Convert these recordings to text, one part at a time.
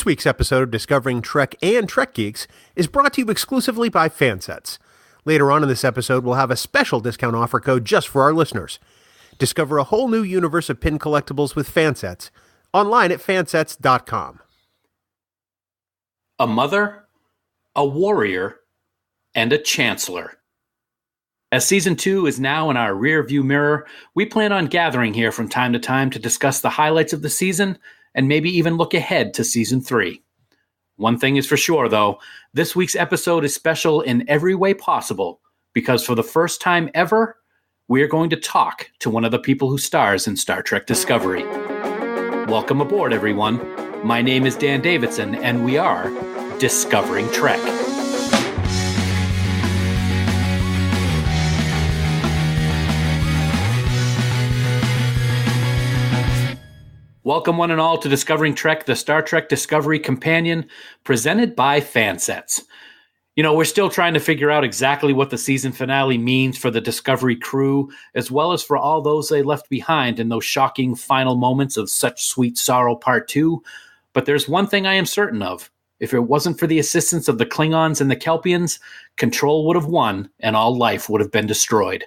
This week's episode of Discovering Trek and Trek Geeks is brought to you exclusively by Fansets. Later on in this episode, we'll have a special discount offer code just for our listeners. Discover a whole new universe of pin collectibles with Fansets, online at fansets.com. A mother, a warrior, and a chancellor. As Season 2 is now in our rear-view mirror, we plan on gathering here from time to time to discuss the highlights of the season and maybe even look ahead to Season 3. One thing is for sure, though, this week's episode is special in every way possible because for the first time ever, we are going to talk to one of the people who stars in Star Trek Discovery. Welcome aboard, everyone. My name is Dan Davidson, and we are Discovering Trek. Welcome one and all to Discovering Trek, the Star Trek Discovery Companion, presented by Fansets. You know, we're still trying to figure out exactly what the season finale means for the Discovery crew, as well as for all those they left behind in those shocking final moments of Such Sweet Sorrow Part 2. But there's one thing I am certain of. If it wasn't for the assistance of the Klingons and the Kelpians, Control would have won, and all life would have been destroyed.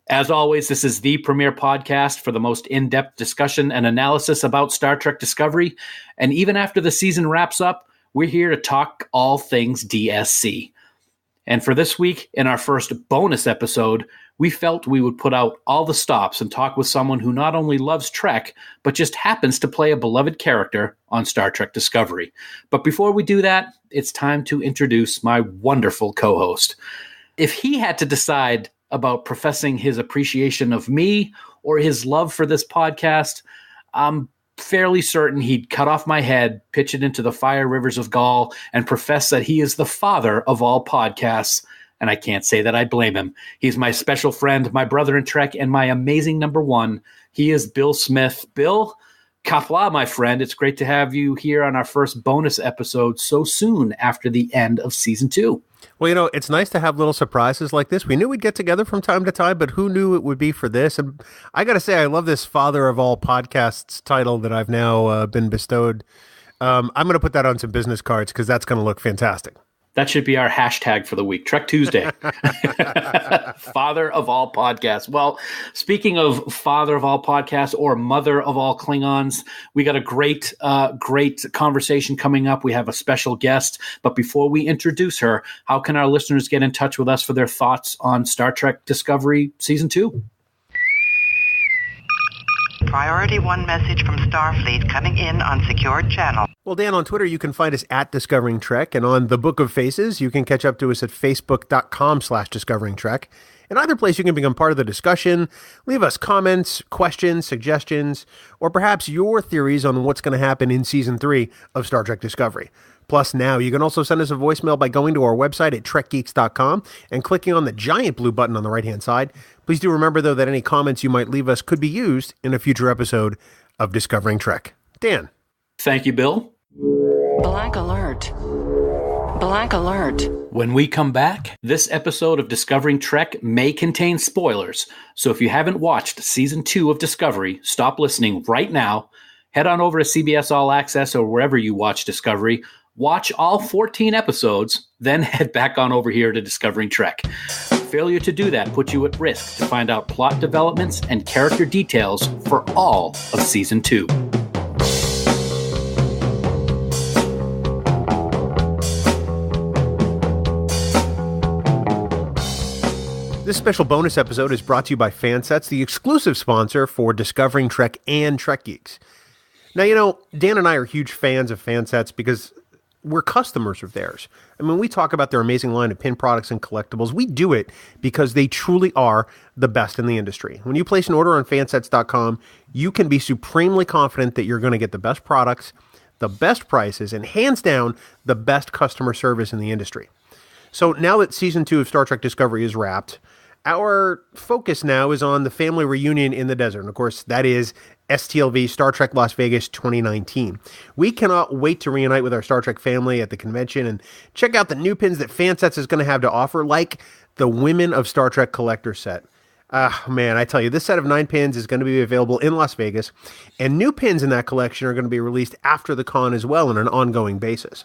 As always, this is the premier podcast for the most in-depth discussion and analysis about Star Trek Discovery. And even after the season wraps up, we're here to talk all things DSC. And for this week, in our first bonus episode, we felt we would put out all the stops and talk with someone who not only loves Trek, but just happens to play a beloved character on Star Trek Discovery. But before we do that, it's time to introduce my wonderful co-host. If he had to decide about professing his appreciation of me or his love for this podcast, I'm fairly certain he'd cut off my head, pitch it into the fire rivers of gall, and profess that he is the father of all podcasts. And I can't say that I blame him. He's my special friend, my brother in Trek, and my amazing number one. He is Bill Smith. Bill, QAPLA, my friend. It's great to have you here on our first bonus episode so soon after the end of Season 2. Well, you know, it's nice to have little surprises like this. We knew we'd get together from time to time, but who knew it would be for this? And I got to say, I love this Father of All Podcasts title that I've now been bestowed. I'm going to put that on some business cards because that's going to look fantastic. That should be our hashtag for the week, Trek Tuesday. Father of all podcasts. Well, speaking of father of all podcasts or mother of all Klingons, we got a great conversation coming up. We have a special guest. But before we introduce her, how can our listeners get in touch with us for their thoughts on Star Trek Discovery Season 2? Priority 1 message from Starfleet coming in on secured channel. Well, Dan, on Twitter, you can find us at Discovering Trek, and on the Book of Faces, you can catch up to us at facebook.com/Discovering Trek. In either place, you can become part of the discussion, leave us comments, questions, suggestions, or perhaps your theories on what's going to happen in Season 3 of Star Trek Discovery. Plus, now you can also send us a voicemail by going to our website at trekgeeks.com and clicking on the giant blue button on the right-hand side. Please do remember, though, that any comments you might leave us could be used in a future episode of Discovering Trek. Dan. Thank you, Bill. Black alert. Black alert. When we come back, this episode of Discovering Trek may contain spoilers. So if you haven't watched Season 2 of Discovery, stop listening right now. Head on over to CBS All Access or wherever you watch Discovery. Watch all 14 episodes, then head back on over here to Discovering Trek. Failure to do that puts you at risk to find out plot developments and character details for all of Season 2. This special bonus episode is brought to you by Fansets, the exclusive sponsor for Discovering Trek and Trek Geeks. Now, you know, Dan and I are huge fans of Fansets because we're customers of theirs. And when we talk about their amazing line of pin products and collectibles, we do it because they truly are the best in the industry. When you place an order on fansets.com, you can be supremely confident that you're going to get the best products, the best prices, and hands down, the best customer service in the industry. So now that Season 2 of Star Trek Discovery is wrapped, our focus now is on the family reunion in the desert. And of course, that is STLV Star Trek Las Vegas 2019. We cannot wait to reunite with our Star Trek family at the convention and check out the new pins that Fansets is going to have to offer, like the Women of Star Trek collector set. Man, I tell you, this set of 9 pins is going to be available in Las Vegas, and new pins in that collection are going to be released after the con as well on an ongoing basis.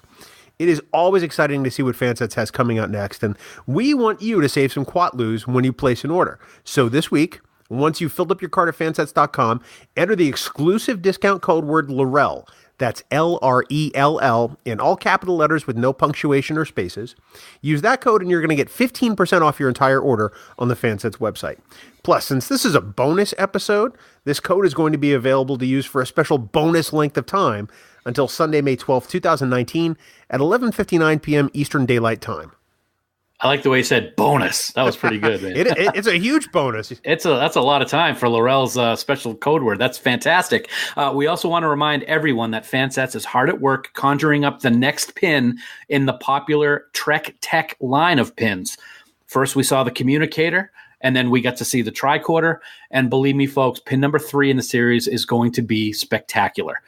It is always exciting to see what Fansets has coming out next, and we want you to save some quatlus when you place an order. So this week, once you've filled up your cart at fansets.com, enter the exclusive discount code word L'Rell. That's L-R-E-L-L in all capital letters with no punctuation or spaces. Use that code and you're going to get 15% off your entire order on the Fansets website. Plus, since this is a bonus episode, this code is going to be available to use for a special bonus length of time until Sunday, May 12th, 2019 at 11:59 p.m. Eastern Daylight Time. I like the way you said bonus. That was pretty good, man. It's a huge bonus. That's a lot of time for L'Rell's special code word. That's fantastic. We also want to remind everyone that Fansets is hard at work conjuring up the next pin in the popular Trek Tech line of pins. First, we saw the communicator, and then we got to see the tricorder. And believe me, folks, pin number 3 in the series is going to be spectacular.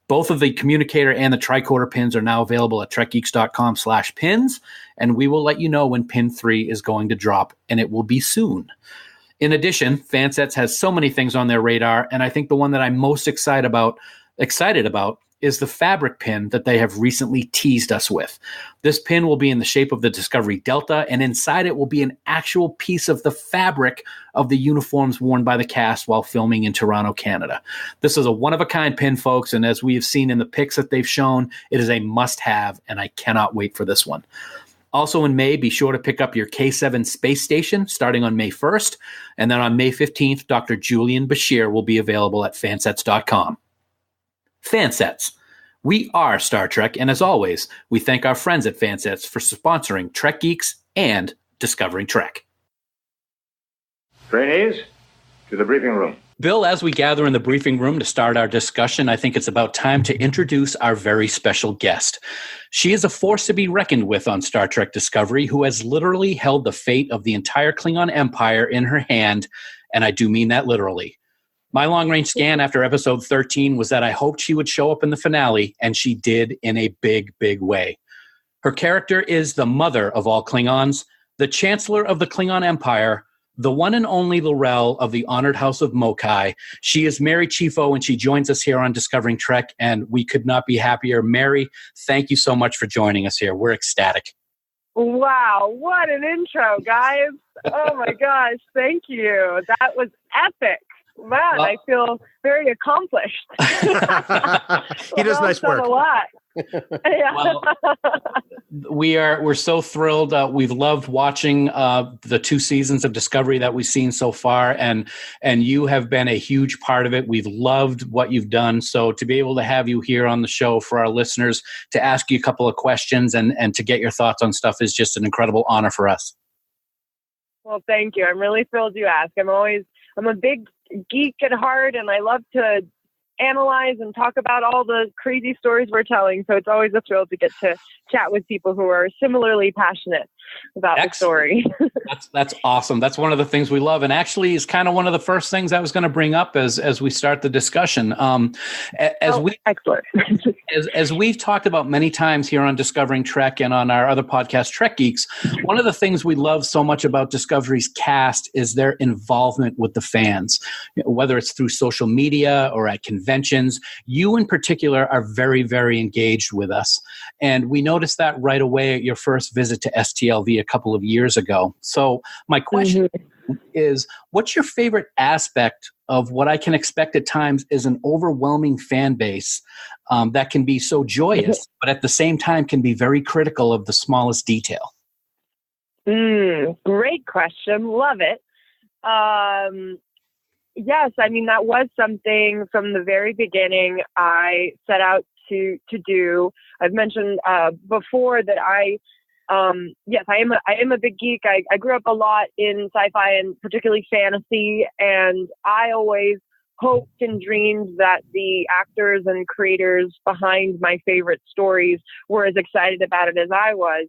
Both of the communicator and the tricorder pins are now available at trekgeeks.com/pins, and we will let you know when pin 3 is going to drop, and it will be soon. In addition, Fansets has so many things on their radar, and I think the one that I'm most excited about is the fabric pin that they have recently teased us with. This pin will be in the shape of the Discovery Delta, and inside it will be an actual piece of the fabric of the uniforms worn by the cast while filming in Toronto, Canada. This is a one-of-a-kind pin, folks, and as we have seen in the pics that they've shown, it is a must-have, and I cannot wait for this one. Also in May, be sure to pick up your K7 space station starting on May 1st, and then on May 15th, Dr. Julian Bashir will be available at fansets.com. Fansets. We are Star Trek, and as always, we thank our friends at Fansets for sponsoring Trek Geeks and Discovering Trek. Trainees, to the briefing room. Bill, as we gather in the briefing room to start our discussion, I think it's about time to introduce our very special guest. She is a force to be reckoned with on Star Trek Discovery, who has literally held the fate of the entire Klingon Empire in her hand, and I do mean that literally. My long-range scan after episode 13 was that I hoped she would show up in the finale, and she did in a big, big way. Her character is the mother of all Klingons, the Chancellor of the Klingon Empire, the one and only L'Rell of the Honored House of Mokai. She is Mary Chieffo, and she joins us here on Discovering Trek, and we could not be happier. Mary, thank you so much for joining us here. We're ecstatic. Wow, what an intro, guys. Oh, my gosh, thank you. That was epic. Man, well, I feel very accomplished. He does nice work. A lot. Yeah. Well, we're so thrilled. We've loved watching the 2 seasons of Discovery that we've seen so far, and you have been a huge part of it. We've loved what you've done. So to be able to have you here on the show for our listeners to ask you a couple of questions and to get your thoughts on stuff is just an incredible honor for us. Well, thank you. I'm really thrilled you asked. I'm a big geek at heart, and I love to analyze and talk about all the crazy stories we're telling. So it's always a thrill to get to chat with people who are similarly passionate about the story. That's awesome. That's one of the things we love, and actually is kind of one of the first things I was going to bring up as we start the discussion. Excellent. as we've talked about many times here on Discovering Trek and on our other podcast, Trek Geeks, one of the things we love so much about Discovery's cast is their involvement with the fans, whether it's through social media or at conventions. You in particular are very, very engaged with us, and we noticed that right away at your first visit to STLV a couple of years ago. So my question is, what's your favorite aspect of what I can expect at times is an overwhelming fan base that can be so joyous, but at the same time can be very critical of the smallest detail? Great question. Love it. Yes, I mean, that was something from the very beginning I set out to do. I've mentioned before that I am a big geek. I grew up a lot in sci-fi and particularly fantasy, and I always hoped and dreamed that the actors and creators behind my favorite stories were as excited about it as I was.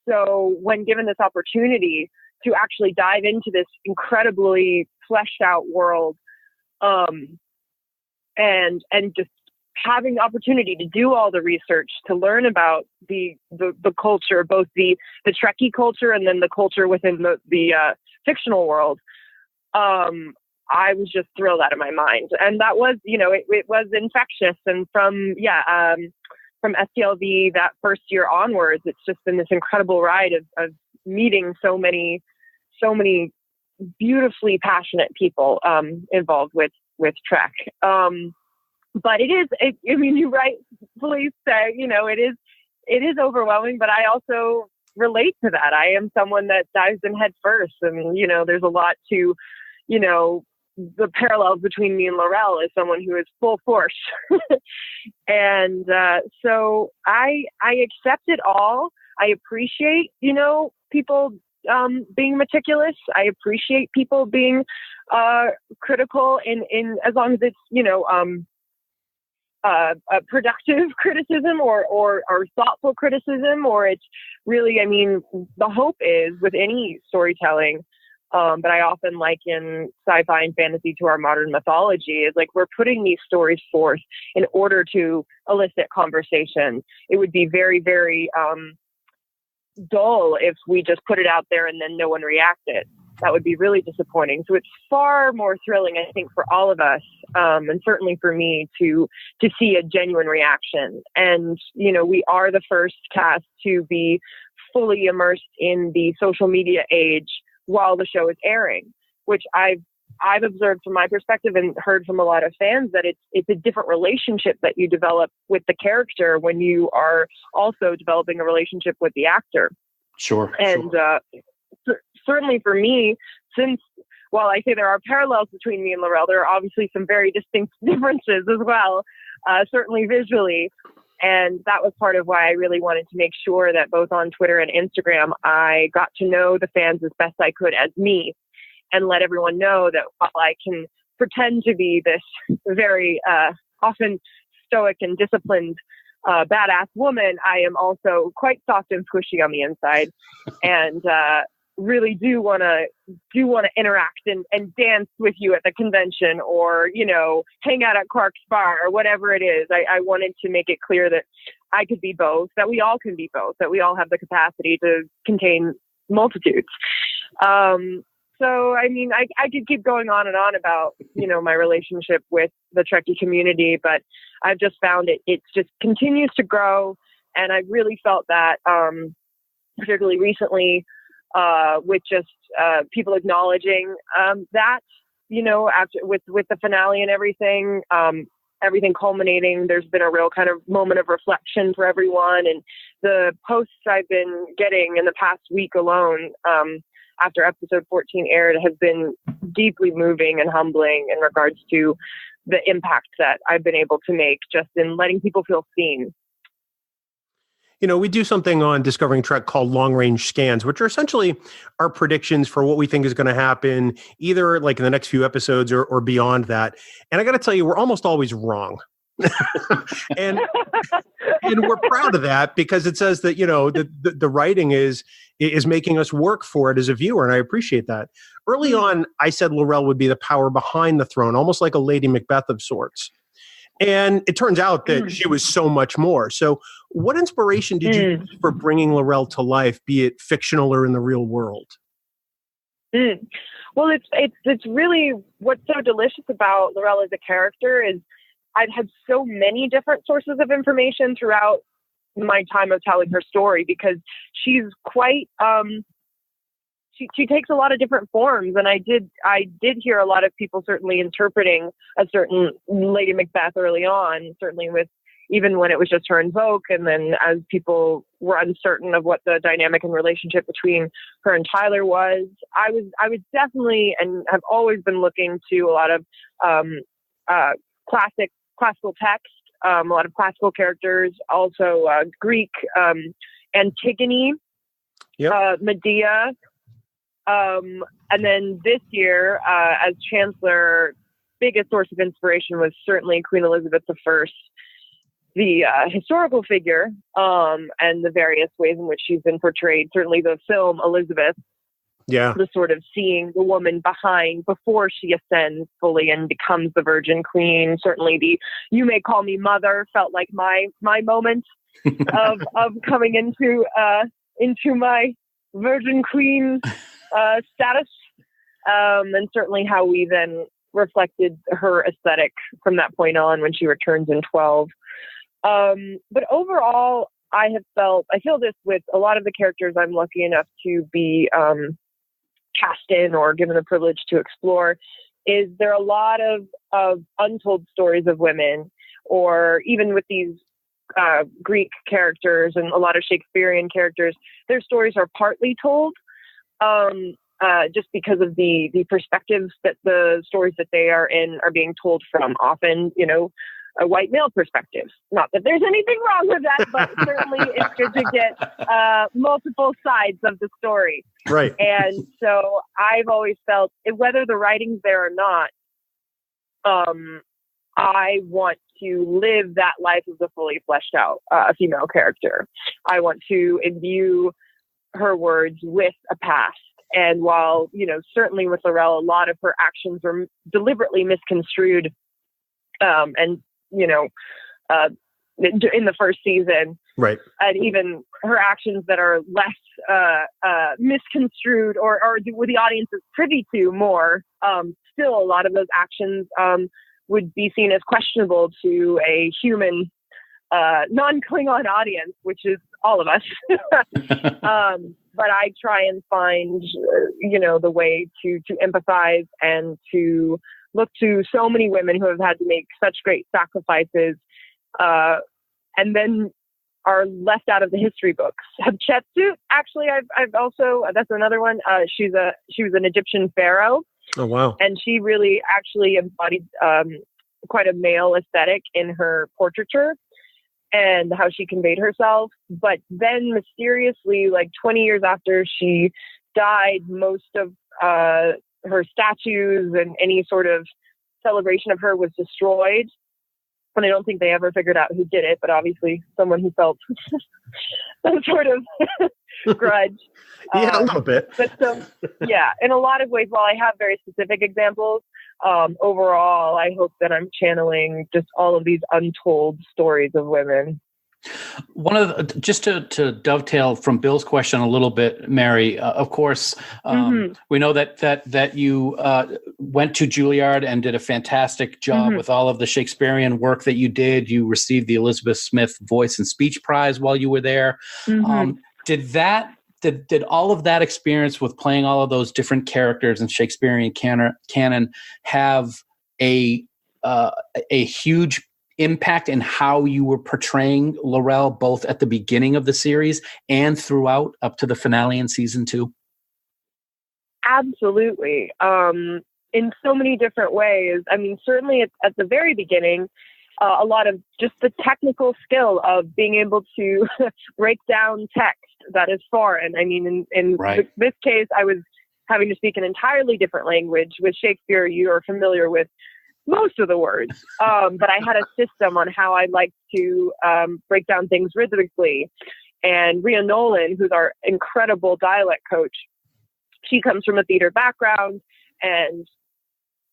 So when given this opportunity to actually dive into this incredibly fleshed out world, and just having the opportunity to do all the research, to learn about the culture, both the Trekkie culture and then the culture within the fictional world, I was just thrilled out of my mind. And that was, it was infectious. And from STLV that first year onwards, it's just been this incredible ride of meeting so many beautifully passionate people involved with Trek. But you rightfully say, it is overwhelming, but I also relate to that. I am someone that dives in head first. And, there's a lot to, the parallels between me and L'Rell is someone who is full force. And so I accept it all. I appreciate, people being meticulous. I appreciate people being critical in as long as it's, a productive criticism or thoughtful criticism, or it's really, the hope is with any storytelling, but I often liken sci-fi and fantasy to our modern mythology, is like we're putting these stories forth in order to elicit conversation. It would be very, very dull if we just put it out there and then no one reacted. That would be really disappointing. So it's far more thrilling, I think, for all of us, and certainly for me, to see a genuine reaction. And, we are the first cast to be fully immersed in the social media age while the show is airing, which I've observed from my perspective and heard from a lot of fans that it's a different relationship that you develop with the character when you are also developing a relationship with the actor. Sure. And certainly for me, since while I say there are parallels between me and L'Rell, there are obviously some very distinct differences as well, certainly visually. And that was part of why I really wanted to make sure that both on Twitter and Instagram, I got to know the fans as best I could as me, and let everyone know that while I can pretend to be this very often stoic and disciplined badass woman, I am also quite soft and squishy on the inside, and really do want to interact and dance with you at the convention, or hang out at Clark's bar or whatever it is. I wanted to make it clear that I could be both, that we all can be both, that we all have the capacity to contain multitudes. So, I could keep going on and on about, my relationship with the Trekkie community, but I've just found it just continues to grow. And I really felt that, particularly recently, with just people acknowledging that, after with the finale and everything, everything culminating, there's been a real kind of moment of reflection for everyone. And the posts I've been getting in the past week alone, after episode 14 aired, have been deeply moving and humbling in regards to the impact that I've been able to make just in letting people feel seen. We do something on Discovering Trek called long range scans, which are essentially our predictions for what we think is going to happen, either like in the next few episodes or beyond that. And I got to tell you, we're almost always wrong. and we're proud of that, because it says that, the writing is making us work for it as a viewer. And I appreciate that. Early on, I said L'Rell would be the power behind the throne, almost like a Lady Macbeth of sorts. And it turns out that she was so much more. So what inspiration did you use for bringing L'Rell to life, be it fictional or in the real world? Well, it's really what's so delicious about L'Rell as a character is I've had so many different sources of information throughout my time of telling her story, because she's quite she takes a lot of different forms. And I did hear a lot of people certainly interpreting a certain Lady Macbeth early on, certainly with even when it was just her and Vogue. And then as people were uncertain of what the dynamic and relationship between her and Tyler was, I was definitely, and have always been looking to a lot of classical text, a lot of classical characters, also Greek, Antigone, Medea. And then this year, as Chancellor, biggest source of inspiration was certainly Queen Elizabeth I, the historical figure, and the various ways in which she's been portrayed. Certainly the film Elizabeth, the sort of seeing the woman before she ascends fully and becomes the Virgin Queen. Certainly the "You May Call Me Mother" felt like my moment of coming into my Virgin Queen status. And certainly how we then reflected her aesthetic from that point on when she returns in 12. But overall, I feel this with a lot of the characters I'm lucky enough to be cast in or given the privilege to explore, is there are a lot of untold stories of women, or even with these Greek characters and a lot of Shakespearean characters, their stories are partly told, just because of the perspectives that the stories that they are in are being told from, often, a white male perspective. Not that there's anything wrong with that, but certainly it's good to get multiple sides of the story. Right. And so I've always felt, whether the writing's there or not, I want to live that life as a fully fleshed out female character. I want to imbue her words with a past. And while, certainly with L'Rell, a lot of her actions were deliberately misconstrued, and, in the first season, right, and even her actions that are less misconstrued or the audience is privy to more, still a lot of those actions would be seen as questionable to a human non-Klingon audience, which is all of us. But I try and find, the way to empathize and to look to so many women who have had to make such great sacrifices, and then are left out of the history books. Hatshepsut, actually, I've also, that's another one. She was an Egyptian pharaoh. Oh, wow. And she really actually embodied quite a male aesthetic in her portraiture and how she conveyed herself. But then mysteriously, like 20 years after she died, most of her statues and any sort of celebration of her was destroyed. And I don't think they ever figured out who did it, but obviously someone who felt some sort of grudge. Yeah, a little bit. But so, yeah, in a lot of ways, while I have very specific examples, overall, I hope that I'm channeling just all of these untold stories of women. One of the, just to dovetail from Bill's question a little bit, Mary, of course, we know that you went to Juilliard and did a fantastic job with all of the Shakespearean work that you did. You received the Elizabeth Smith Voice and Speech Prize while you were there. Did all of that experience with playing all of those different characters in Shakespearean canon have a huge impact in how you were portraying L'Rell, both at the beginning of the series and throughout up to the finale in season 2? Absolutely. In so many different ways. I mean, certainly at the very beginning, a lot of just the technical skill of being able to break down text that is foreign. I mean, in this case, I was having to speak an entirely different language. With Shakespeare, you are familiar with most of the words, but I had a system on how I like to break down things rhythmically. And Rhea Nolan, who's our incredible dialect coach, she comes from a theater background, and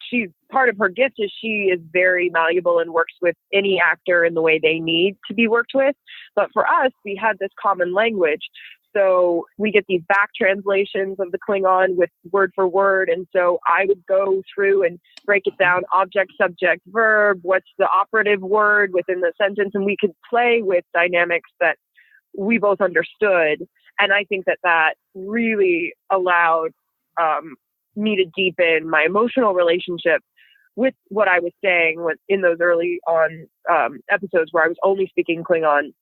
she's part of her gift is she is very malleable and works with any actor in the way they need to be worked with. But for us, we had this common language. So we get these back translations of the Klingon with word for word. And so I would go through and break it down, object, subject, verb, what's the operative word within the sentence. And we could play with dynamics that we both understood. And I think that really allowed me to deepen my emotional relationship with what I was saying in those early on episodes where I was only speaking Klingon.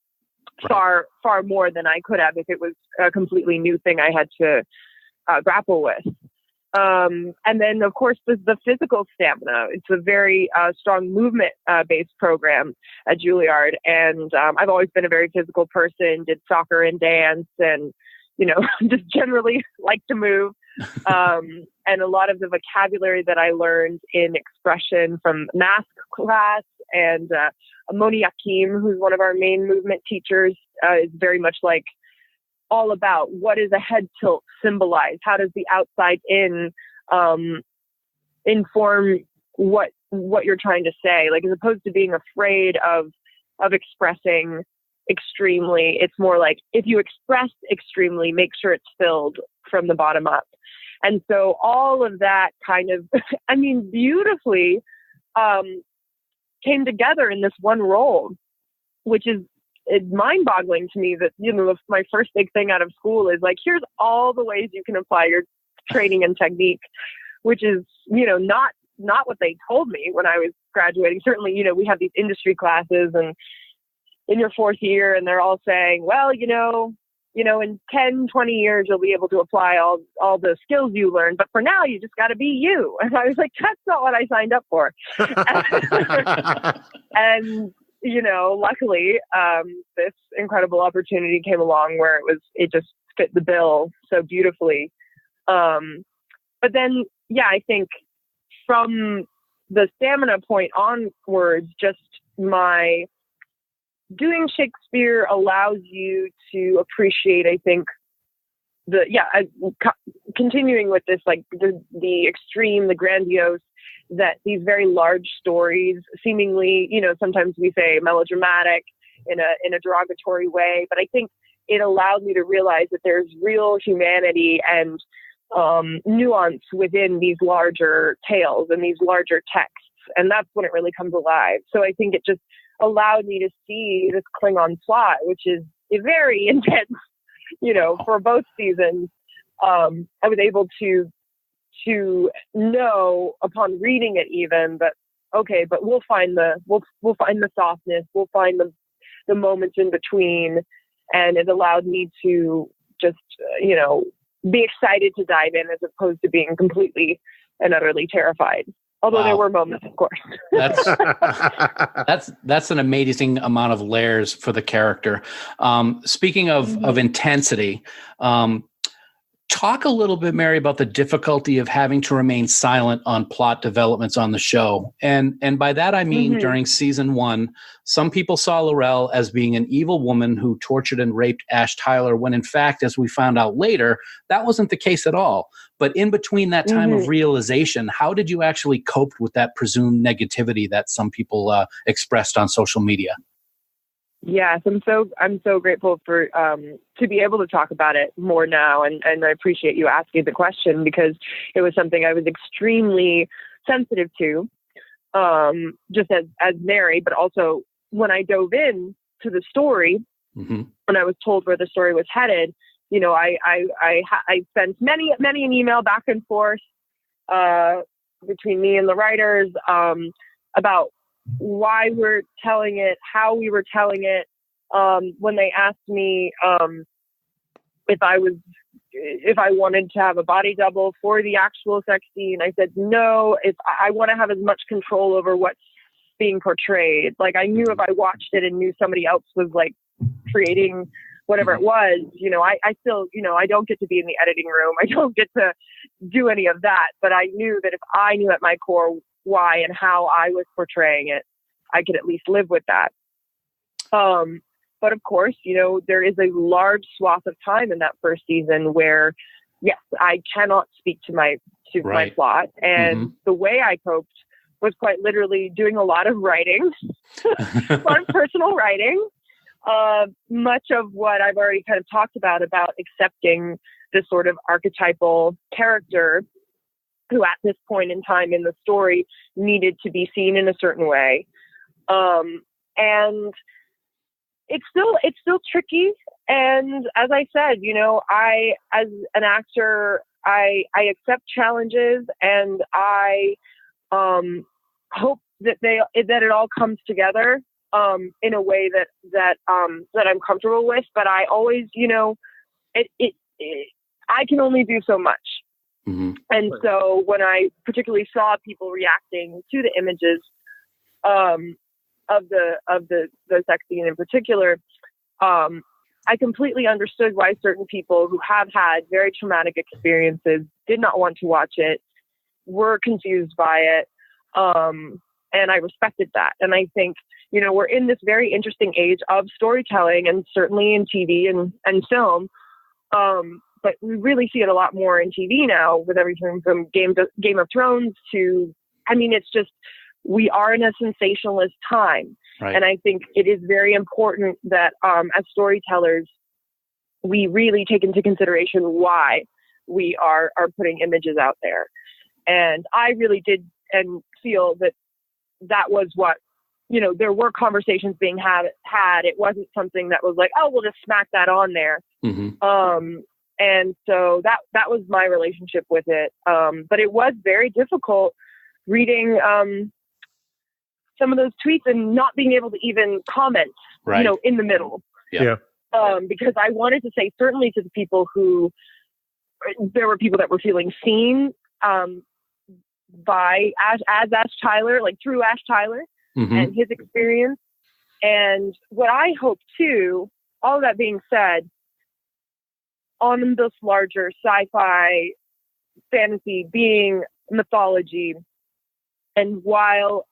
Far more than I could have if it was a completely new thing I had to grapple with. And then, of course, the physical stamina. It's a very strong movement-based program at Juilliard. And I've always been a very physical person, did soccer and dance and, just generally like to move. And a lot of the vocabulary that I learned in expression from math class and Moni Yakim, who's one of our main movement teachers, is very much like all about what does a head tilt symbolize? How does the outside in inform what you're trying to say? Like, as opposed to being afraid of expressing extremely, it's more like if you express extremely, make sure it's filled from the bottom up. And so all of that kind of, I mean, beautifully came together in this one role, which is mind-boggling to me that, you know, my first big thing out of school is like, here's all the ways you can apply your training and technique, which is, you know, not what they told me when I was graduating. Certainly, you know, we have these industry classes and in your fourth year, and they're all saying, well, you know, in 10, 20 years, you'll be able to apply all the skills you learned. But for now, you just got to be you. And I was like, that's not what I signed up for. And, you know, luckily, this incredible opportunity came along where it just fit the bill so beautifully. But then, yeah, I think from the stamina point onwards, just my doing Shakespeare allows you to appreciate, I think, continuing with this, like the extreme, the grandiose, that these very large stories, seemingly, you know, sometimes we say melodramatic in a derogatory way, but I think it allowed me to realize that there's real humanity and nuance within these larger tales and these larger texts. And that's when it really comes alive. So I think it just allowed me to see this Klingon plot, which is a very intense, you know, for both seasons. I was able to know upon reading it even that, okay, but we'll find the softness, we'll find the moments in between. And it allowed me to just, you know, be excited to dive in as opposed to being completely and utterly terrified. Although there were moments, of course. That's an amazing amount of layers for the character. Speaking of intensity, talk a little bit, Mary, about the difficulty of having to remain silent on plot developments on the show. And by that, I mean, during season 1, some people saw L'Rell as being an evil woman who tortured and raped Ash Tyler, when in fact, as we found out later, that wasn't the case at all. But in between that time of realization, how did you actually cope with that presumed negativity that some people expressed on social media? Yes, I'm so grateful for to be able to talk about it more now, and I appreciate you asking the question, because it was something I was extremely sensitive to, just as Mary, but also when I dove in to the story, when I was told where the story was headed, you know, I sent many an email back and forth between me and the writers about why we're telling it, how we were telling it. When they asked me if I wanted to have a body double for the actual sex scene, I said no. If I want to have as much control over what's being portrayed. Like, I knew if I watched it and knew somebody else was like creating whatever it was, you know, I still, you know, I don't get to be in the editing room. I don't get to do any of that. But I knew that if I knew at my core why and how I was portraying it, I could at least live with that. But of course, you know, there is a large swath of time in that first season where, yes, I cannot speak to my plot. And the way I coped was quite literally doing a lot of writing, a lot of personal writing. Much of what I've already kind of talked about accepting this sort of archetypal character who at this point in time in the story needed to be seen in a certain way. And it's still tricky. And as I said, you know, as an actor, I accept challenges, and I hope that it all comes together in a way that I'm comfortable with. But I always, you know, I can only do so much. And so when I particularly saw people reacting to the images of the sex scene in particular, I completely understood why certain people who have had very traumatic experiences did not want to watch it, were confused by it, and I respected that. And I think, you know, we're in this very interesting age of storytelling, and certainly in TV and film. But we really see it a lot more in TV now, with everything from Game of Thrones to, I mean, it's just, we are in a sensationalist time. Right. And I think it is very important that as storytellers, we really take into consideration why we are putting images out there. And I really did and feel that was what, there were conversations being had. It wasn't something that was like, oh, we'll just smack that on there. Mm-hmm. And so that was my relationship with it. But it was very difficult reading some of those tweets and not being able to even comment, in the middle. Yeah. Because I wanted to say, certainly to the people there were people that were feeling seen by as Ash Tyler, like through Ash Tyler and his experience. And what I hope too, all of that being said, on this larger sci-fi fantasy being mythology, and while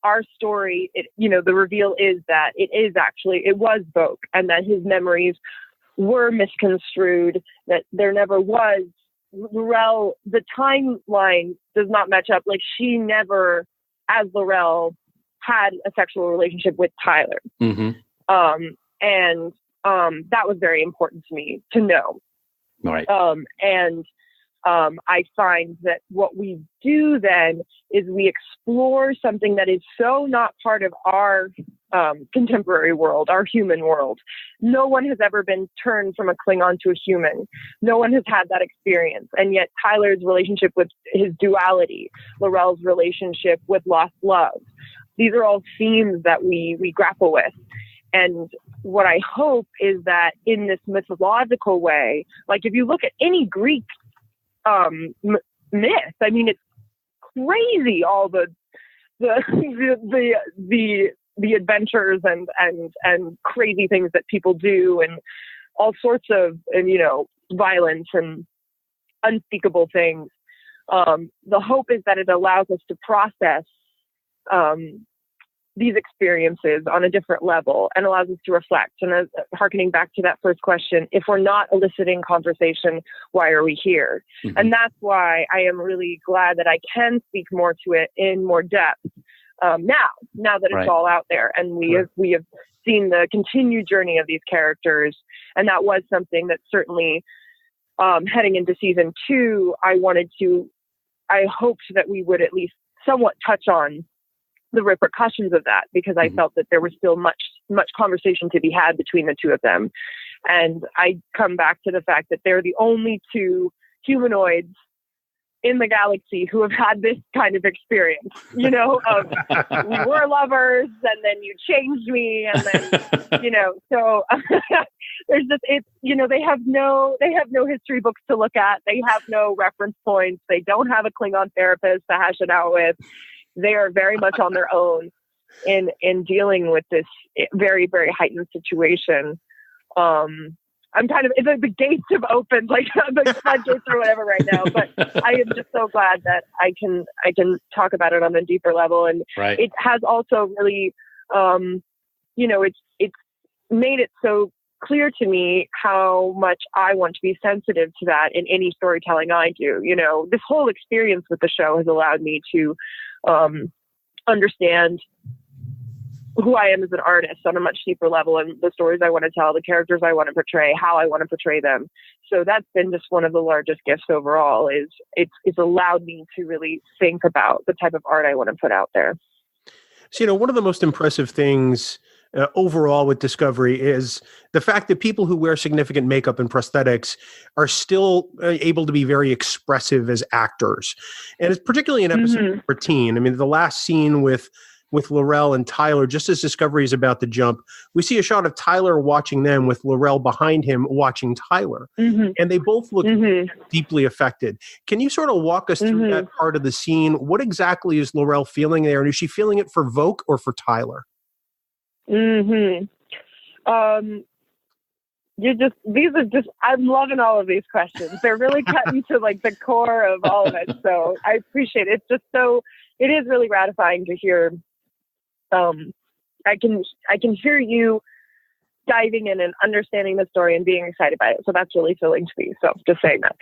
our story, the reveal is that it was Vogue, and that his memories were misconstrued, that there never was L'Rell, the timeline does not match up. Like, she never, as L'Rell, had a sexual relationship with Tyler. And that was very important to me to know. Right. I find that what we do then is we explore something that is so not part of our contemporary world, our human world. No one has ever been turned from a Klingon to a human. No one has had that experience. And yet Tyler's relationship with his duality, L'Rell's relationship with lost love, these are all themes that we grapple with. And what I hope is that in this mythological way, like if you look at any Greek myth, I mean, it's crazy, all the adventures and crazy things that people do, and all sorts of, violence and unspeakable things. The hope is that it allows us to process these experiences on a different level and allows us to reflect. And harkening back to that first question, if we're not eliciting conversation, why are we here? And that's why I am really glad that I can speak more to it in more depth now that it's all out there, and we have seen the continued journey of these characters. And that was something that certainly heading into season 2, I hoped that we would at least somewhat touch on the repercussions of that, because I felt that there was still much conversation to be had between the two of them. And I come back to the fact that they're the only two humanoids in the galaxy who have had this kind of experience, of we were lovers and then you changed me, and then, so there's just, they have no history books to look at. They have no reference points. They don't have a Klingon therapist to hash it out with. They are very much on their own in dealing with this very, very heightened situation. I'm kind of, the gates have opened, like the floodgates or whatever right now, but I am just so glad that I can talk about it on a deeper level. And it has also really, it's made it so clear to me how much I want to be sensitive to that in any storytelling I do. This whole experience with the show has allowed me to understand who I am as an artist on a much deeper level, and the stories I want to tell, the characters I want to portray, how I want to portray them. So that's been just one of the largest gifts overall, is it's allowed me to really think about the type of art I want to put out there. So, one of the most impressive things overall with Discovery is the fact that people who wear significant makeup and prosthetics are still able to be very expressive as actors. And it's particularly in episode 14. I mean, the last scene with L'Rell and Tyler, just as Discovery is about to jump, we see a shot of Tyler watching them with L'Rell behind him watching Tyler. And they both look deeply affected. Can you sort of walk us through that part of the scene? What exactly is L'Rell feeling there? And is she feeling it for Vogue or for Tyler? I'm loving all of these questions. They're really cutting to like the core of all of it. So I appreciate it. It is really gratifying to hear. I can hear you diving in and understanding the story and being excited by it. So that's really filling to me. So just saying that.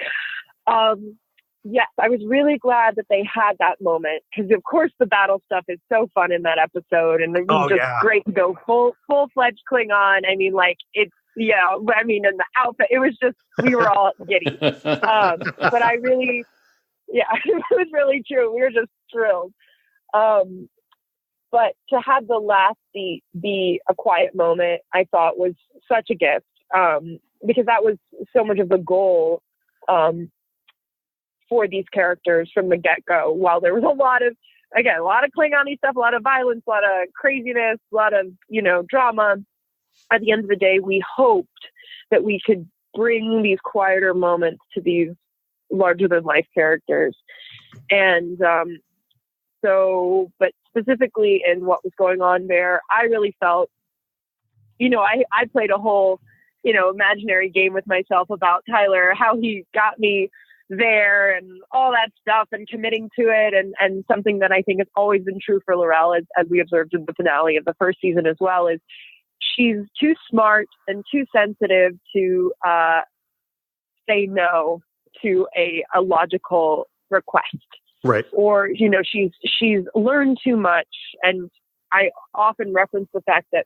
Yes, I was really glad that they had that moment, because of course the battle stuff is so fun in that episode, and it was great to go full-fledged Klingon. I mean, like, it's yeah, I mean, in the outfit, it was just, we were all giddy. But I really, yeah, it was really true. We were just thrilled. But to have the last seat be a quiet moment, I thought was such a gift, because that was so much of the goal for these characters from the get-go. While there was a lot of Klingon-y stuff, a lot of violence, a lot of craziness, a lot of, drama, at the end of the day, we hoped that we could bring these quieter moments to these larger-than-life characters. And but specifically in what was going on there, I really felt, I played a whole, imaginary game with myself about Tyler, how he got me there and all that stuff and committing to it. And something that I think has always been true for L'Rell, as we observed in the finale of the first season as well, is she's too smart and too sensitive to say no to a logical request. Right. Or, she's learned too much. And I often reference the fact that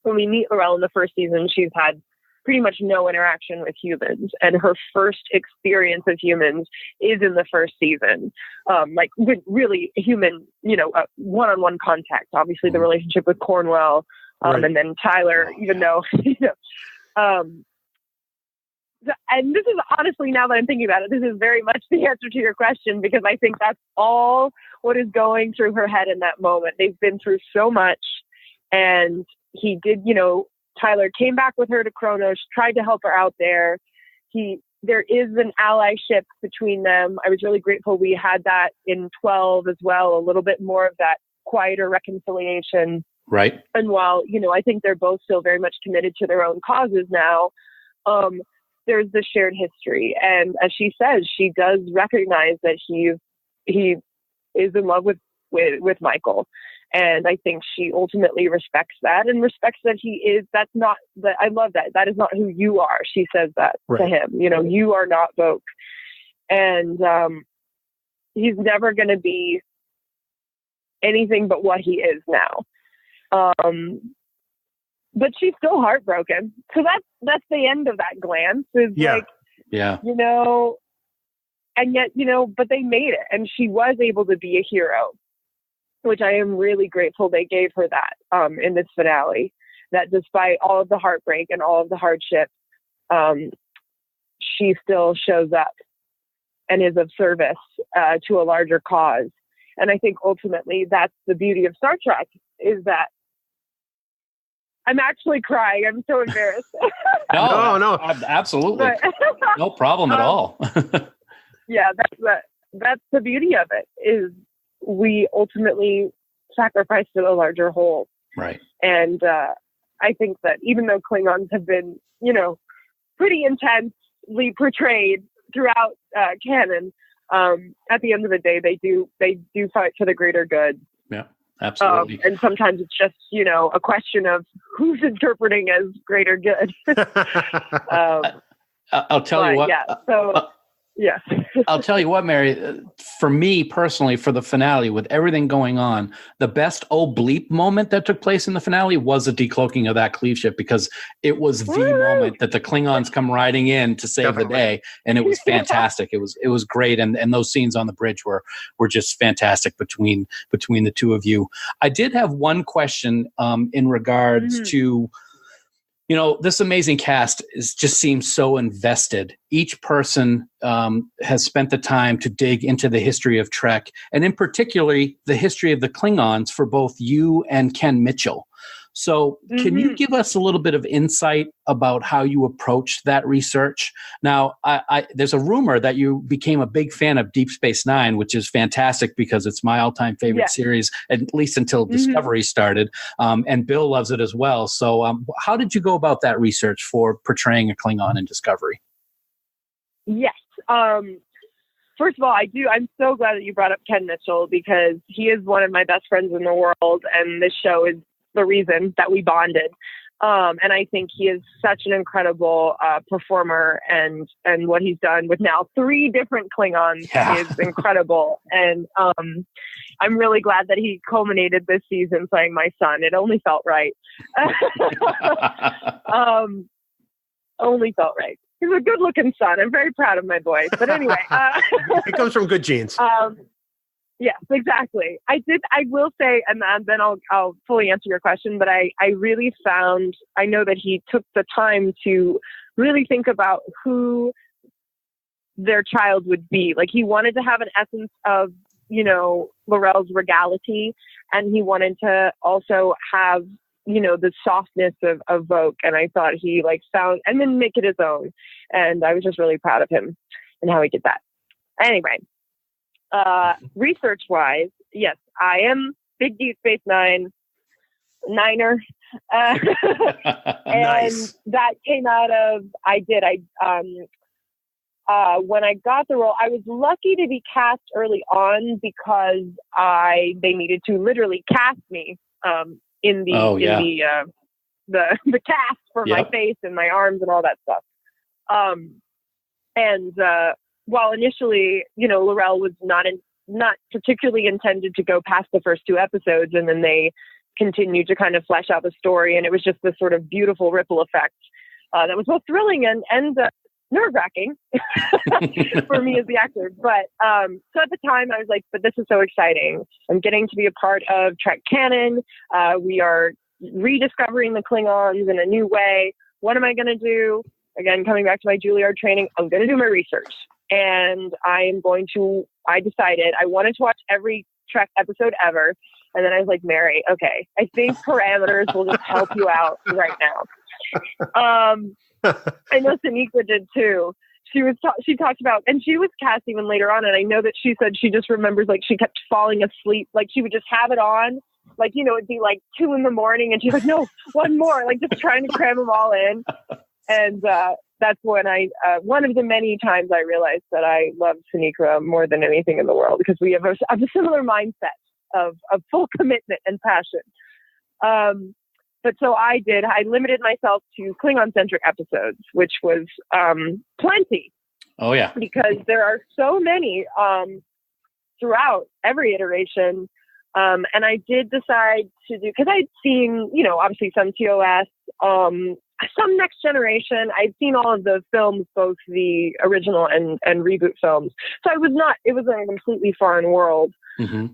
when we meet L'Rell in the first season, she's had pretty much no interaction with humans. And her first experience of humans is in the first season. With really human, one-on-one contact. Obviously, the relationship with Cornwell, right. And then Tyler, even though, and this is honestly, now that I'm thinking about it, this is very much the answer to your question, because I think that's all what is going through her head in that moment. They've been through so much, and he did, Tyler came back with her to Kronos, tried to help her out there. There is an allyship between them. I was really grateful we had that in 12 as well, a little bit more of that quieter reconciliation. Right. And while, I think they're both still very much committed to their own causes now, there's the shared history. And as she says, she does recognize that he is in love with Michael. And I think she ultimately respects that, and respects that I love that. That is not who you are. She says that to him, you are not Vogue. And he's never going to be anything but what he is now. But she's still heartbroken. So that's the end of that glance. And yet, but they made it, and she was able to be a hero, which I am really grateful they gave her that in this finale, that despite all of the heartbreak and all of the hardship, she still shows up and is of service to a larger cause. And I think ultimately that's the beauty of Star Trek, is that I'm actually crying. I'm so embarrassed. No, absolutely. No problem at all. Yeah, that's the beauty of it, is we ultimately sacrifice to the larger whole. Right. And I think that even though Klingons have been, pretty intensely portrayed throughout canon, at the end of the day, they do fight for the greater good. Yeah, absolutely. And sometimes it's just, a question of who's interpreting as greater good. I'll tell you what. Yeah. So. Yeah. I'll tell you what, Mary, for me personally, for the finale, with everything going on, the best bleep moment that took place in the finale was a decloaking of that cleave ship, because it was the moment that the Klingons come riding in to save the day. And it was fantastic. It was great. And those scenes on the bridge were just fantastic between the two of you. I did have one question in regards to, this amazing cast just seems so invested. Each person has spent the time to dig into the history of Trek, and in particularly the history of the Klingons for both you and Ken Mitchell. So can you give us a little bit of insight about how you approached that research? Now, there's a rumor that you became a big fan of Deep Space Nine, which is fantastic because it's my all-time favorite series, at least until Discovery started. And Bill loves it as well. So how did you go about that research for portraying a Klingon in Discovery? Yes. First of all, I'm so glad that you brought up Ken Mitchell, because he is one of my best friends in the world, and this show is the reason that we bonded. And I think he is such an incredible performer, and what he's done with now 3 different Klingons is incredible. And I'm really glad that he culminated this season playing my son. It only felt right. only felt right. He's a good-looking son. I'm very proud of my boy. But anyway, he comes from good genes. Yes, exactly. I will say, and then I'll fully answer your question, but I really found, I know that he took the time to really think about who their child would be. Like, he wanted to have an essence of, L'Rell's regality, and he wanted to also have, the softness of Vogue. And I thought he found, and then make it his own. And I was just really proud of him and how he did that. Anyway. Research wise, yes, I am big Deep Space Niner. And Nice. that came out of, when I got the role, I was lucky to be cast early on because they needed to literally cast me, in the cast for my face and my arms and all that stuff. While initially, L'Rell was not particularly intended to go past the first 2 episodes, and then they continued to kind of flesh out the story, and it was just this sort of beautiful ripple effect that was both thrilling and nerve-wracking for me as the actor. But so at the time, I was like, but this is so exciting. I'm getting to be a part of Trek canon. We are rediscovering the Klingons in a new way. What am I going to do? Again, coming back to my Juilliard training, I'm going to do my research. And I decided I wanted to watch every Trek episode ever. And then I was like, Mary, okay, I think parameters will just help you out right now. I know Sonequa did too. She talked about, and she was cast even later on. And I know that she said she just remembers, she kept falling asleep. She would just have it on. It'd be 2 a.m. and she's like, no, one more, just trying to cram them all in. And, that's when one of the many times I realized that I love Sonequa more than anything in the world, because we have a similar mindset of full commitment and passion. But so I limited myself to Klingon-centric episodes, which was plenty. Oh, yeah. Because there are so many throughout every iteration. And I did decide to do, because I'd seen, obviously some TOS, some Next Generation. I'd seen all of the films, both the original and reboot films. So it was a completely foreign world. Mm-hmm.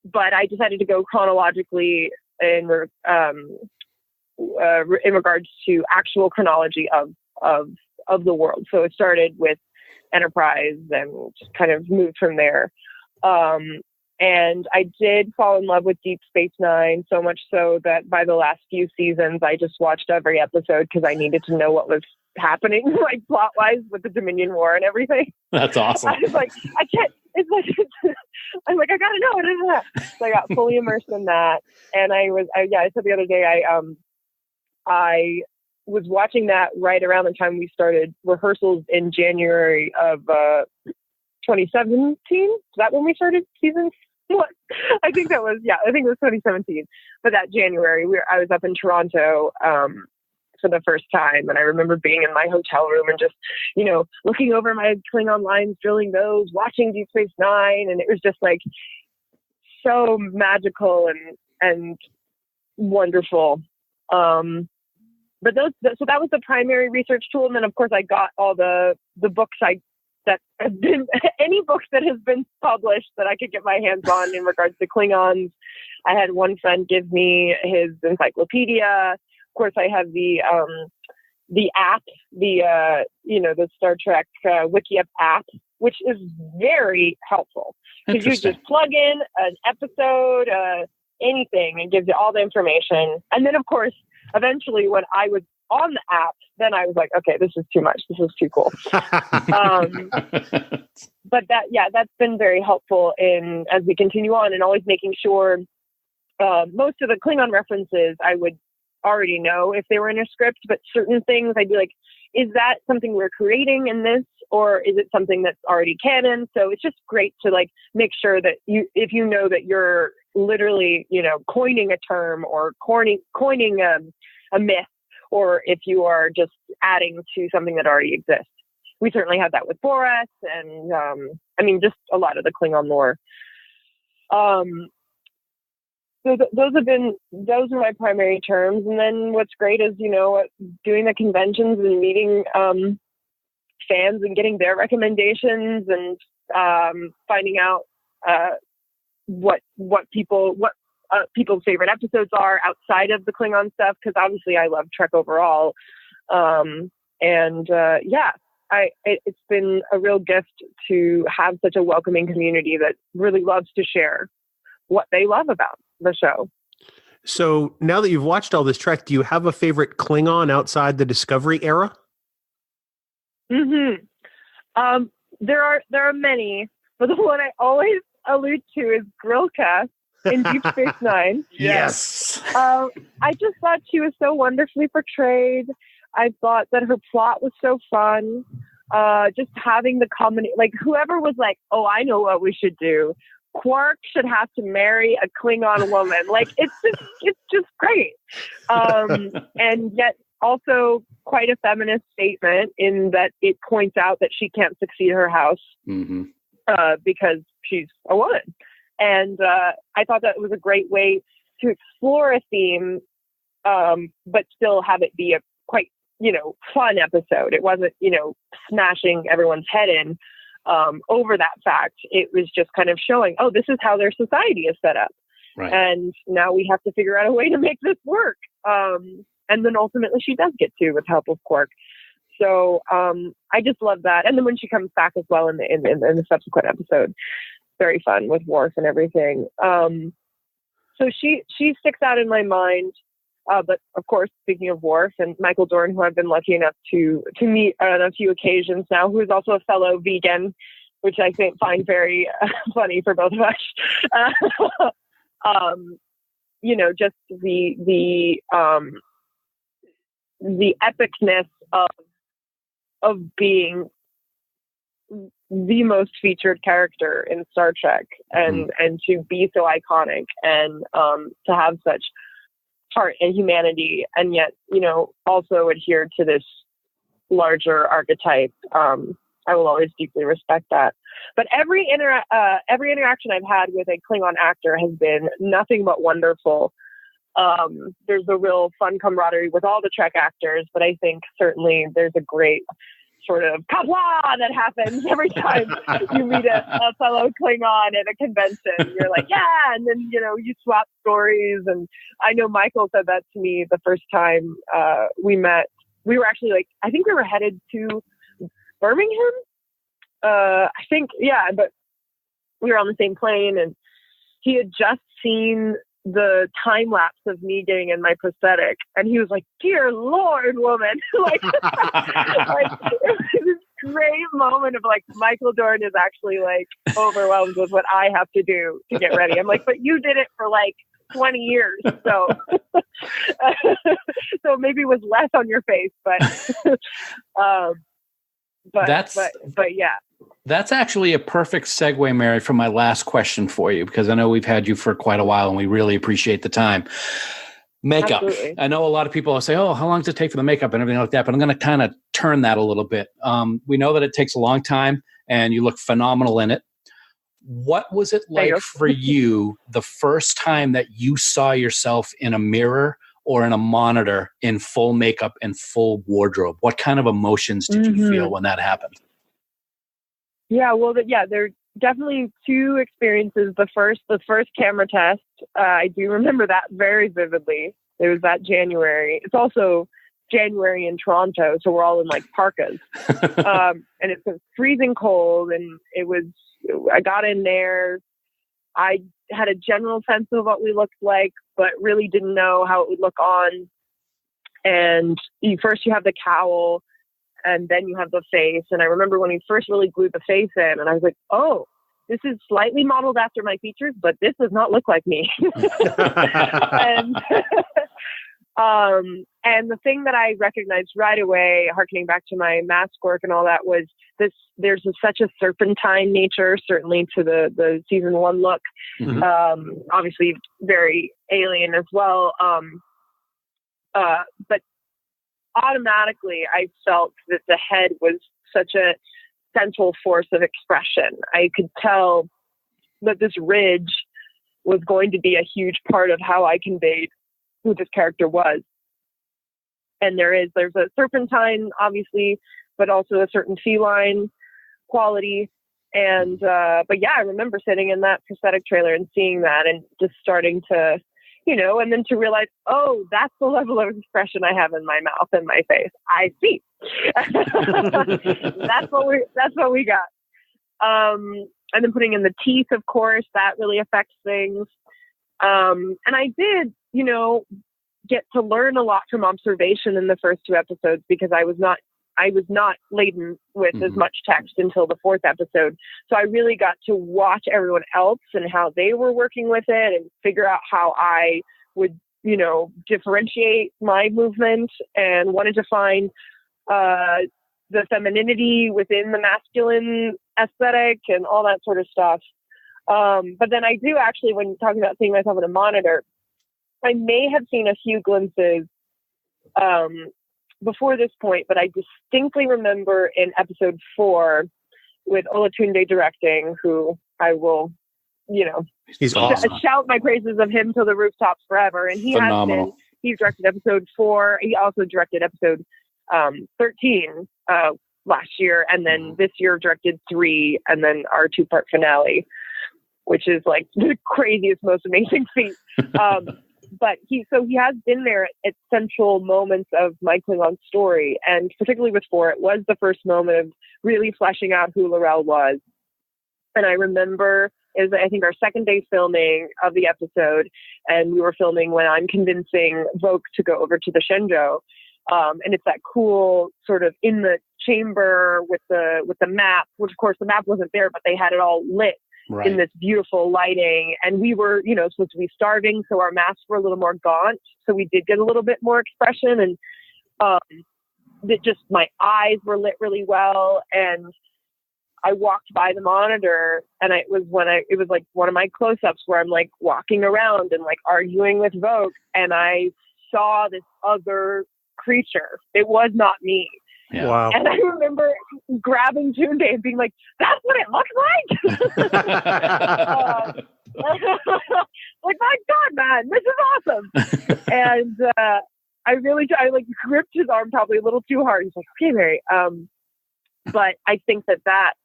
But I decided to go chronologically in regards to actual chronology of the world. So it started with Enterprise and just kind of moved from there. And I did fall in love with Deep Space Nine, so much so that by the last few seasons, I just watched every episode because I needed to know what was happening, plot-wise, with the Dominion War and everything. That's awesome. I was like, I can't. I'm like, I gotta know it. So I got fully immersed in that, and I said the other day, I was watching that right around the time we started rehearsals in January of 2017. Is that when we started season? What? I think it was 2017. But that January, I was up in Toronto for the first time, and I remember being in my hotel room and just, looking over my Klingon lines, drilling those, watching Deep Space Nine, and it was just so magical and wonderful. But so that was the primary research tool, and then of course I got all the books that have been any books that has been published that I could get my hands on in regards to Klingons. I had one friend give me his encyclopedia. Of course, I have the app, the Star Trek Wiki app, which is very helpful because you just plug in an episode, anything, and gives you all the information. And then, of course, eventually, when I was on the app, then I was like, okay, this is too much. This is too cool. But that's been very helpful as we continue on, and always making sure most of the Klingon references I would already know if they were in a script, but certain things I'd be like, is that something we're creating in this, or is it something that's already canon? So it's just great to make sure that if you know that you're literally, coining a term or coining a myth, or if you are just adding to something that already exists. We certainly had that with Boris and, just a lot of the Klingon lore. So those are my primary terms. And then what's great is, doing the conventions and meeting fans and getting their recommendations and finding out what people's favorite episodes are outside of the Klingon stuff, because obviously I love Trek overall. It's been a real gift to have such a welcoming community that really loves to share what they love about the show. So now that you've watched all this Trek, do you have a favorite Klingon outside the Discovery era? Mm-hmm. There are many, but the one I always allude to is Grillcast in Deep Space Nine. Yes. I just thought she was so wonderfully portrayed. I thought that her plot was so fun. Just having the combination, like whoever was like, oh, I know what we should do. Quark should have to marry a Klingon woman. Like it's just great. And yet also quite a feminist statement in that it points out that she can't succeed her house because she's a woman. And I thought that was a great way to explore a theme, but still have it be a quite, fun episode. It wasn't, smashing everyone's head in over that fact. It was just kind of showing, oh, this is how their society is set up. Right. And now we have to figure out a way to make this work. And then ultimately she does get to with help of Quark. So I just love that. And then when she comes back as well in the subsequent episode, very fun with Worf and everything. So she sticks out in my mind. But of course, speaking of Worf and Michael Dorn, who I've been lucky enough to meet on a few occasions now, who is also a fellow vegan, which I find very funny for both of us. Just the epicness of being the most featured character in Star Trek, and to be so iconic, and to have such heart and humanity, and yet also adhere to this larger archetype. I will always deeply respect that. But every interaction I've had with a Klingon actor has been nothing but wonderful. There's a real fun camaraderie with all the Trek actors, but I think certainly there's a great sort of QAPLA that happens every time you meet a fellow Klingon at a convention. You're like, yeah, and then you swap stories. And I know Michael said that to me the first time we met. We were actually I think we were headed to Birmingham. I think, yeah, but we were on the same plane, and he had just seen the time lapse of me getting in my prosthetic, and he was like, "Dear Lord, woman!" It was this great moment of Michael Dorn is actually overwhelmed with what I have to do to get ready. I'm like, but you did it for 20 years, so so maybe it was less on your face, but yeah. That's actually a perfect segue, Mary, for my last question for you, because I know we've had you for quite a while and we really appreciate the time. Makeup. Absolutely. I know a lot of people will say, oh, how long does it take for the makeup and everything like that? But I'm going to kind of turn that a little bit. We know that it takes a long time and you look phenomenal in it. What was it like for you the first time that you saw yourself in a mirror or in a monitor in full makeup and full wardrobe? What kind of emotions did you feel when that happened? Yeah, well, there are definitely two experiences. The first camera test, I do remember that very vividly. It was that January. It's also January in Toronto, so we're all in parkas. And it's freezing cold, and I got in there. I had a general sense of what we looked like, but really didn't know how it would look on. And first you have the cowl, and then you have the face. And I remember when we first really glued the face in, and I was like, oh, this is slightly modeled after my features, but this does not look like me. And the thing that I recognized right away, harkening back to my mask work and all that, was there's such a serpentine nature, certainly to the season 1 look. Obviously very alien as well. But automatically I felt that the head was such a central force of expression. I could tell that this ridge was going to be a huge part of how I conveyed who this character was. And there's a serpentine, obviously, but also a certain feline quality. And, but yeah, I remember sitting in that prosthetic trailer and seeing that and just starting to, and then to realize, oh, that's the level of expression I have in my mouth and my face. I see. That's what we got. And then putting in the teeth, of course, that really affects things. And I did, get to learn a lot from observation in the first 2 episodes because I was not laden with as much text until the 4th episode. So I really got to watch everyone else and how they were working with it and figure out how I would, differentiate my movement, and wanted to find the femininity within the masculine aesthetic and all that sort of stuff. But then I do actually, when talking about seeing myself in a monitor, I may have seen a few glimpses before this point, but I distinctly remember in episode 4 with Olatunde directing, who I will, he's awesome. Shout my praises of him to the rooftops forever. And he's directed episode 4. He also directed episode 13 last year. And then this year directed 3, and then our 2-part finale, which is like the craziest, most amazing feat. But he has been there at central moments of my Klingon story. And particularly with 4, it was the first moment of really fleshing out who L'Rell was. And I remember is I think our second day filming of the episode, and we were filming when I'm convincing Vogue to go over to the Shenzhou. And it's that cool sort of in the chamber with the map, which of course the map wasn't there, but they had it all lit. Right. In this beautiful lighting. And we were, supposed to be starving, so our masks were a little more gaunt. So we did get a little bit more expression, and my eyes were lit really well. And I walked by the monitor, and it was like one of my close-ups where I'm like walking around and like arguing with Vogue, and I saw this other creature. It was not me. Yeah. Wow. And I remember grabbing Tunde and being like, that's what it looks like? Like, my God, man, this is awesome. And I gripped his arm probably a little too hard. He's like, okay, Mary. But I think that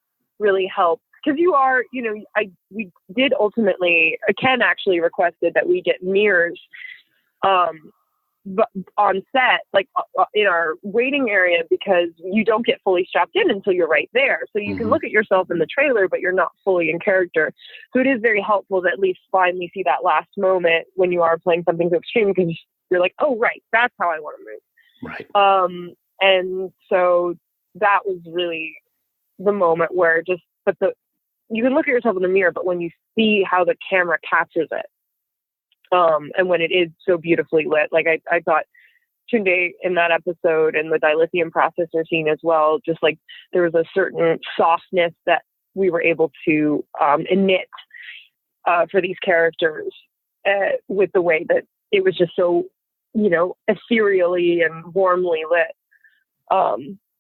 really helped. Because we did ultimately, Ken actually requested that we get mirrors but on set, like in our waiting area, because you don't get fully strapped in until you're right there. So you can look at yourself in the trailer, but you're not fully in character. So it is very helpful to at least finally see that last moment when you are playing something so extreme, because you're like, oh, right, that's how I want to move. Right. And so that was really the moment where you can look at yourself in the mirror, but when you see how the camera captures it, and when it is so beautifully lit, like I thought Tunde in that episode and the dilithium processor scene as well, just like there was a certain softness that we were able to emit for these characters with the way that it was just so, ethereally and warmly lit.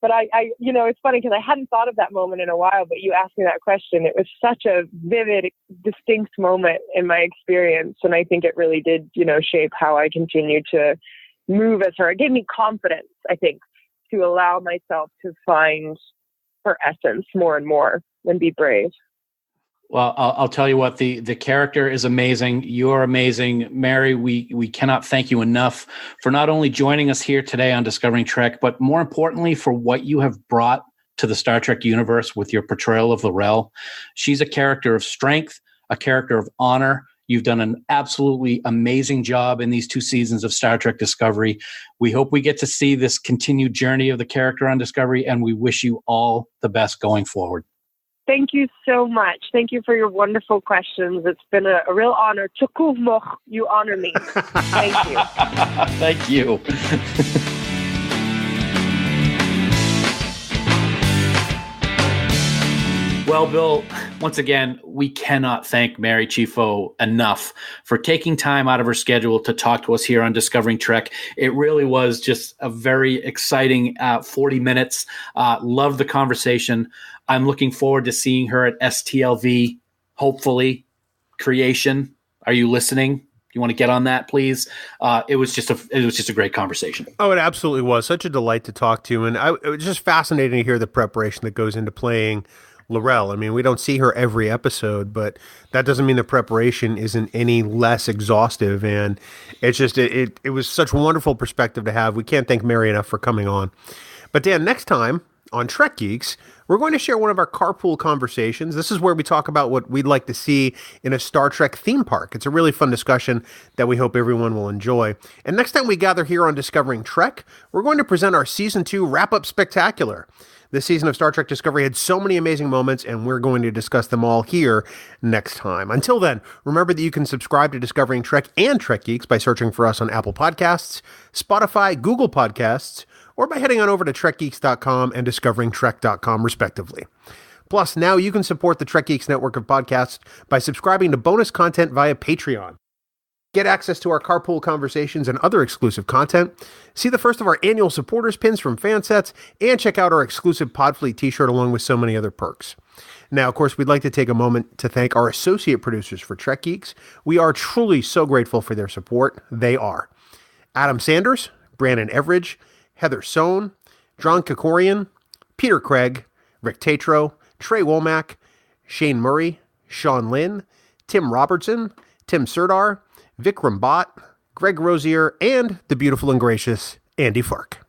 But I it's funny because I hadn't thought of that moment in a while, but you asked me that question. It was such a vivid, distinct moment in my experience. And I think it really did, shape how I continued to move as her. It gave me confidence, I think, to allow myself to find her essence more and more and be brave. Well, I'll tell you what, the character is amazing. You're amazing. Mary, we cannot thank you enough for not only joining us here today on Discovering Trek, but more importantly, for what you have brought to the Star Trek universe with your portrayal of L'Rell. She's a character of strength, a character of honor. You've done an absolutely amazing job in these 2 seasons of Star Trek Discovery. We hope we get to see this continued journey of the character on Discovery, and we wish you all the best going forward. Thank you so much. Thank you for your wonderful questions. It's been a real honor. You honor me. Thank you. Thank you. Well, Bill, once again, we cannot thank Mary Chieffo enough for taking time out of her schedule to talk to us here on Discovering Trek. It really was just a very exciting 40 minutes. Love the conversation. I'm looking forward to seeing her at STLV, hopefully, Creation, Are you listening? You want to get on that, please? It was just a great conversation. Oh, it absolutely was. Such a delight to talk to. And it was just fascinating to hear the preparation that goes into playing L'Rell. I mean, we don't see her every episode, but that doesn't mean the preparation isn't any less exhaustive. And it's just, it was such a wonderful perspective to have. We can't thank Mary enough for coming on. But Dan, next time on Trek Geeks, we're going to share one of our carpool conversations. This is where we talk about what we'd like to see in a Star Trek theme park. It's a really fun discussion that we hope everyone will enjoy. And next time we gather here on Discovering Trek, we're going to present our Season 2 wrap-up spectacular. This season of Star Trek Discovery had so many amazing moments, and we're going to discuss them all here next time. Until then, remember that you can subscribe to Discovering Trek and Trek Geeks by searching for us on Apple Podcasts, Spotify, Google Podcasts, or by heading on over to trekgeeks.com and discoveringtrek.com, respectively. Plus, now you can support the Trek Geeks network of podcasts by subscribing to bonus content via Patreon. Get access to our carpool conversations and other exclusive content, see the first of our annual supporters pins from Fansets, and check out our exclusive Podfleet t-shirt along with so many other perks. Now, of course, we'd like to take a moment to thank our associate producers for Trek Geeks. We are truly so grateful for their support. They are Adam Sanders, Brandon Everidge, Heather Sohn, John Kokorian, Peter Craig, Rick Tatro, Trey Womack, Shane Murray, Sean Lynn, Tim Robertson, Tim Serdar, Vikram Bhatt, Greg Rosier, and the beautiful and gracious Andy Fark.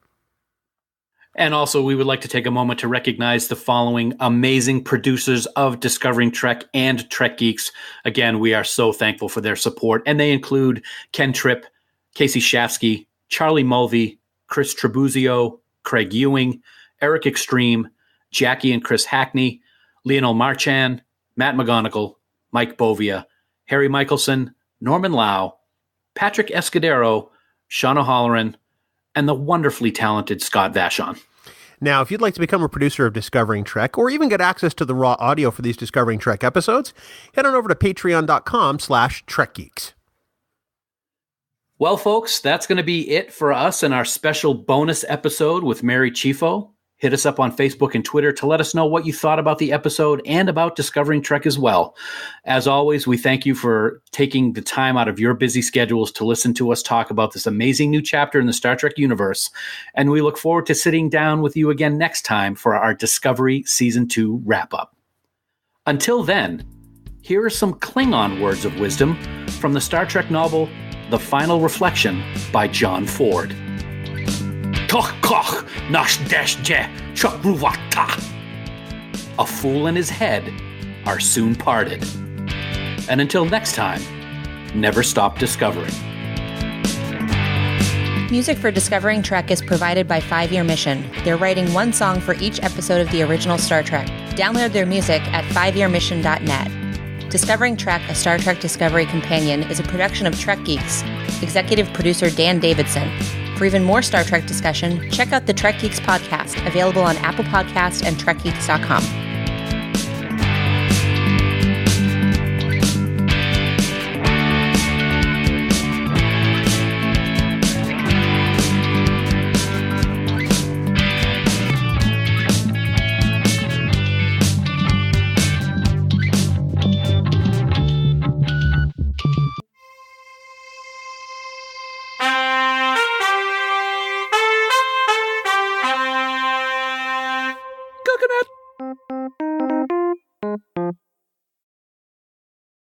And also, we would like to take a moment to recognize the following amazing producers of Discovering Trek and Trek Geeks. Again, we are so thankful for their support, and they include Ken Tripp, Casey Shafsky, Charlie Mulvey, Chris Trabuzio, Craig Ewing, Eric Extreme, Jackie and Chris Hackney, Lionel Marchand, Matt McGonigal, Mike Bovia, Harry Michelson, Norman Lau, Patrick Escudero, Sean O'Halloran, and the wonderfully talented Scott Vachon. Now, if you'd like to become a producer of Discovering Trek or even get access to the raw audio for these Discovering Trek episodes, head on over to patreon.com/trekgeeks. Well, folks, that's going to be it for us in our special bonus episode with Mary Chieffo. Hit us up on Facebook and Twitter to let us know what you thought about the episode and about Discovering Trek as well. As always, we thank you for taking the time out of your busy schedules to listen to us talk about this amazing new chapter in the Star Trek universe. And we look forward to sitting down with you again next time for our Discovery Season 2 wrap-up. Until then, here are some Klingon words of wisdom from the Star Trek novel The Final Reflection by John Ford. A fool and his head are soon parted. And until next time, never stop discovering. Music for Discovering Trek is provided by 5 Year Mission. They're writing one song for each episode of the original Star Trek. Download their music at 5yearmission.net. Discovering Trek, a Star Trek Discovery companion, is a production of Trek Geeks. Executive producer Dan Davidson. For even more Star Trek discussion, check out the Trek Geeks podcast, available on Apple Podcasts and trekgeeks.com.